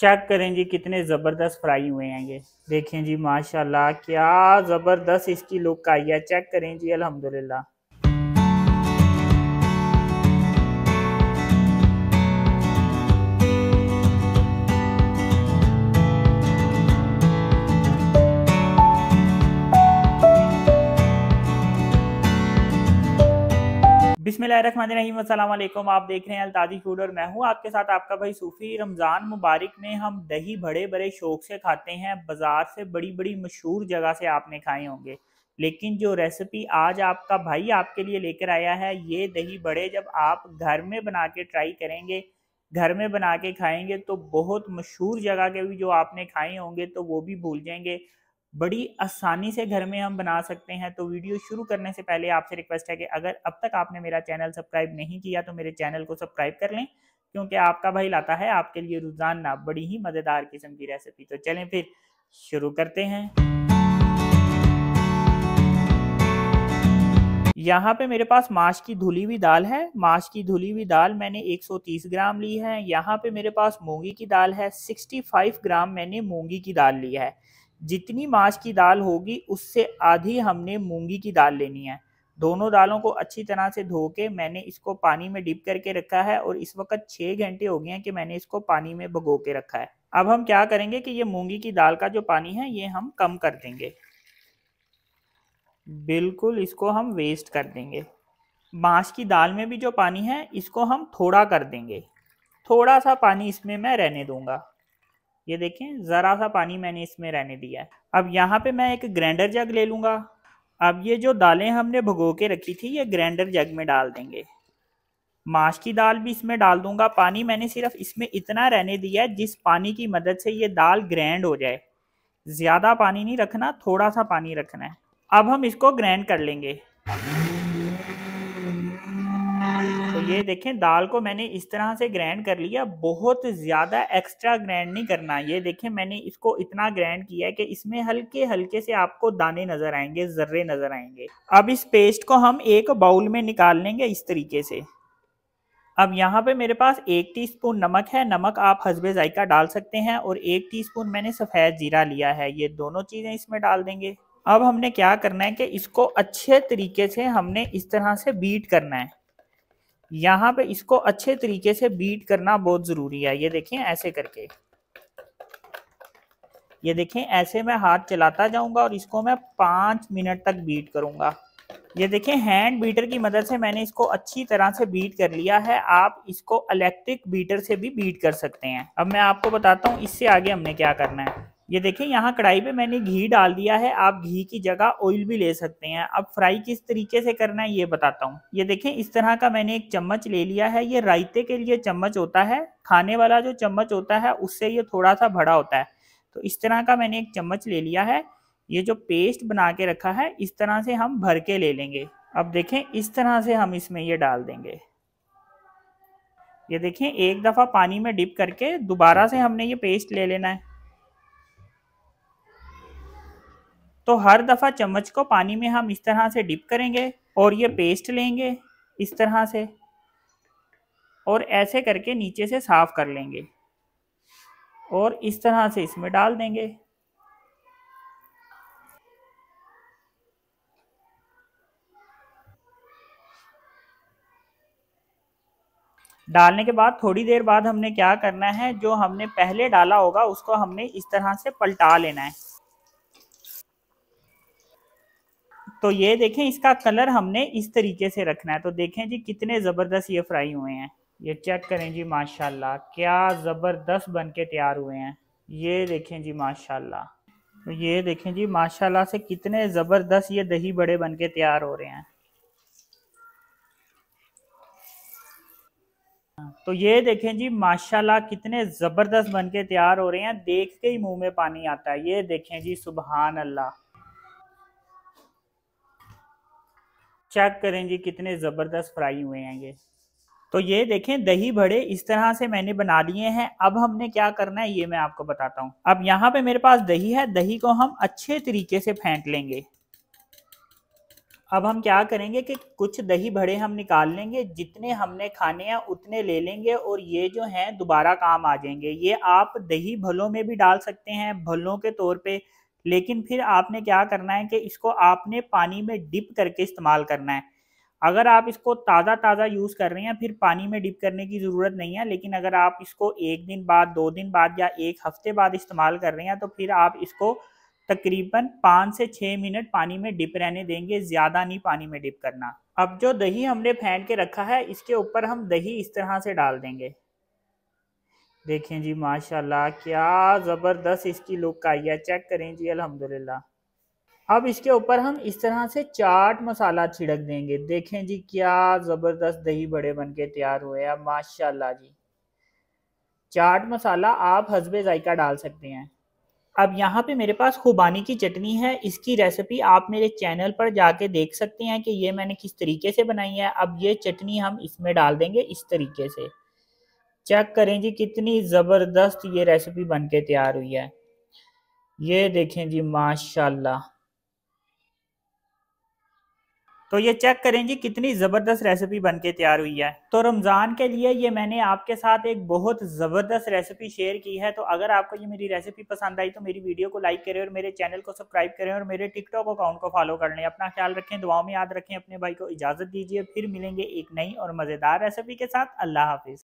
Check करें जी कितने ज़बरदस्त फ्राई हुए हैं ये। देखें जी माशाल्लाह क्या ज़बरदस्त इसकी लुक आई है। चेक करें जी अल्हम्दुलिल्लाह। बिस्मिल्लाहिर्रहमानिर्रहीम अस्सलाम वालेकुम। आप देख रहे हैं अल्ताजी फूड और मैं हूं आपके साथ आपका भाई सूफ़ी। रमज़ान मुबारक में हम दही बड़े बड़े शौक से खाते हैं। बाज़ार से बड़ी बड़ी मशहूर जगह से आपने खाए होंगे, लेकिन जो रेसिपी आज आपका भाई आपके लिए लेकर आया है, ये दही बड़े जब आप घर में बना के ट्राई करेंगे, घर में बना के खाएंगे तो बहुत मशहूर जगह के भी जो आपने खाए होंगे तो वो भी भूल जाएंगे। बड़ी आसानी से घर में हम बना सकते हैं। तो वीडियो शुरू करने से पहले आपसे रिक्वेस्ट है कि अगर अब तक आपने मेरा चैनल सब्सक्राइब नहीं किया तो मेरे चैनल को सब्सक्राइब कर लें, क्योंकि आपका भाई लाता है आपके लिए रोजाना बड़ी ही मज़ेदार किस्म की रेसिपी। तो चलें फिर शुरू करते हैं। यहाँ पे मेरे पास माश की धुली हुई दाल है। माश की धुली हुई दाल मैंने 130 ग्राम ली है। यहाँ पे मेरे पास मूंगी की दाल है, 65 ग्राम मैंने मूंगी की दाल ली है। जितनी माश की दाल होगी उससे आधी हमने मूंगी की दाल लेनी है। दोनों दालों को अच्छी तरह से धो के मैंने इसको पानी में डिप करके रखा है और इस वक्त 6 घंटे हो गए हैं कि मैंने इसको पानी में भिगो के रखा है। अब हम क्या करेंगे कि ये मूंगी की दाल का जो पानी है ये हम कम कर देंगे, बिल्कुल इसको हम वेस्ट कर देंगे। माश की दाल में भी जो पानी है इसको हम थोड़ा कर देंगे, थोड़ा सा पानी इसमें मैं रहने दूंगा। ये देखें ज़रा सा पानी मैंने इसमें रहने दिया है। अब यहाँ पे मैं एक ग्राइंडर जग ले लूँगा। अब ये जो दालें हमने भिगो के रखी थी ये ग्राइंडर जग में डाल देंगे। माश की दाल भी इसमें डाल दूंगा। पानी मैंने सिर्फ इसमें इतना रहने दिया है जिस पानी की मदद से ये दाल ग्राइंड हो जाए। ज़्यादा पानी नहीं रखना, थोड़ा सा पानी रखना है। अब हम इसको ग्राइंड कर लेंगे। तो ये देखें दाल को मैंने इस तरह से ग्राइंड कर लिया, बहुत ज़्यादा एक्स्ट्रा ग्राइंड नहीं करना। ये देखें मैंने इसको इतना ग्राइंड किया है कि इसमें हल्के हल्के से आपको दाने नज़र आएंगे, ज़र्रे नज़र आएंगे। अब इस पेस्ट को हम एक बाउल में निकाल लेंगे इस तरीके से। अब यहाँ पे मेरे पास 1 टीस्पून नमक है। नमक आप हस्बे जायका डाल सकते हैं। और 1 टीस्पून मैंने सफ़ेद जीरा लिया है। ये दोनों चीज़ें इसमें डाल देंगे। अब हमने क्या करना है कि इसको अच्छे तरीके से हमने इस तरह से बीट करना है। यहाँ पे इसको अच्छे तरीके से बीट करना बहुत ज़रूरी है। ये देखें ऐसे करके, ये देखें ऐसे मैं हाथ चलाता जाऊंगा और इसको मैं 5 मिनट तक बीट करूंगा। ये देखें हैंड बीटर की मदद से मैंने इसको अच्छी तरह से बीट कर लिया है। आप इसको इलेक्ट्रिक बीटर से भी बीट कर सकते हैं। अब मैं आपको बताता हूँ इससे आगे हमने क्या करना है। ये देखें यहाँ कढ़ाई पे मैंने घी डाल दिया है। आप घी की जगह ऑयल भी ले सकते हैं। अब फ्राई किस तरीके से करना है ये बताता हूँ। ये देखें इस तरह का मैंने एक चम्मच ले लिया है। ये रायते के लिए चम्मच होता है, खाने वाला जो चम्मच होता है उससे ये थोड़ा सा बड़ा होता है। तो इस तरह का मैंने एक चम्मच ले लिया है। ये जो पेस्ट बना के रखा है इस तरह से हम भर के ले लेंगे। अब देखें इस तरह से हम इसमें ये डाल देंगे। ये देखें एक दफ़ा पानी में डिप करके दोबारा से हमने ये पेस्ट ले लेना है। तो हर दफ़ा चम्मच को पानी में हम इस तरह से डिप करेंगे और ये पेस्ट लेंगे इस तरह से और ऐसे करके नीचे से साफ कर लेंगे और इस तरह से इसमें डाल देंगे। डालने के बाद थोड़ी देर बाद हमने क्या करना है, जो हमने पहले डाला होगा उसको हमने इस तरह से पलटा लेना है। तो ये देखें इसका कलर हमने इस तरीके से रखना है। तो देखें जी कितने ज़बरदस्त ये फ्राई हुए हैं। ये चेक करें जी माशाल्लाह क्या ज़बरदस्त बन के तैयार हुए हैं। ये देखें जी माशाल्लाह। तो ये देखें जी माशाल्लाह से कितने ज़बरदस्त ये दही बड़े बन के तैयार हो रहे हैं। तो ये देखें जी माशाल्लाह कितने ज़बरदस्त बन के तैयार हो रहे हैं। देख के ही मुंह में पानी आता है। ये देखें जी सुबहान अल्लाह। चेक करें जी कितने ज़बरदस्त फ्राई हुए हैं ये। तो ये देखें दही बड़े इस तरह से मैंने बना लिए हैं। अब हमने क्या करना है ये मैं आपको बताता हूँ। अब यहाँ पे मेरे पास दही है। दही को हम अच्छे तरीके से फेंट लेंगे। अब हम क्या करेंगे कि कुछ दही बड़े हम निकाल लेंगे, जितने हमने खाने हैं उतने ले लेंगे और ये जो हैं दोबारा काम आ जाएंगे। ये आप दही भलों में भी डाल सकते हैं, भलों के तौर पे, लेकिन फिर आपने क्या करना है कि इसको आपने पानी में डिप करके इस्तेमाल करना है। अगर आप इसको ताज़ा ताज़ा यूज़ कर रहे हैं फिर पानी में डिप करने की ज़रूरत नहीं है, लेकिन अगर आप इसको 1 दिन बाद, 2 दिन बाद या 1 हफ्ते बाद इस्तेमाल कर रहे हैं तो फिर आप इसको तकरीबन 5 से 6 मिनट पानी में डिप रहने देंगे, ज़्यादा नहीं पानी में डिप करना। अब जो दही हमने फेंट के रखा है इसके ऊपर हम दही इस तरह से डाल देंगे। देखें जी माशाल्लाह क्या ज़बरदस्त इसकी लुक आई है, चेक करें जी अल्हम्दुलिल्लाह। अब इसके ऊपर हम इस तरह से चाट मसाला छिड़क देंगे। देखें जी क्या ज़बरदस्त दही बड़े बन के तैयार हुए हैं माशाल्लाह जी। चाट मसाला आप हस्बे जायका डाल सकते हैं। अब यहाँ पे मेरे पास खुबानी की चटनी है, इसकी रेसिपी आप मेरे चैनल पर जाके देख सकते हैं कि ये मैंने किस तरीके से बनाई है। अब ये चटनी हम इसमें डाल देंगे इस तरीके से। चेक करें जी कितनी ज़बरदस्त ये रेसिपी बन के तैयार हुई है। ये देखें जी माशाल्लाह। तो ये चेक करें जी कितनी ज़बरदस्त रेसिपी बनके तैयार हुई है। तो रमज़ान के लिए ये मैंने आपके साथ एक बहुत ज़बरदस्त रेसिपी शेयर की है। तो अगर आपको ये मेरी रेसिपी पसंद आई तो मेरी वीडियो को लाइक करें और मेरे चैनल को सब्सक्राइब करें और मेरे टिकटॉक अकाउंट को फॉलो कर लें। अपना ख्याल रखें, दुआओं में याद रखें, अपने भाई को इजाज़त दीजिए। फिर मिलेंगे एक नई और मज़ेदार रेसिपी के साथ। अल्लाह हाफिज़।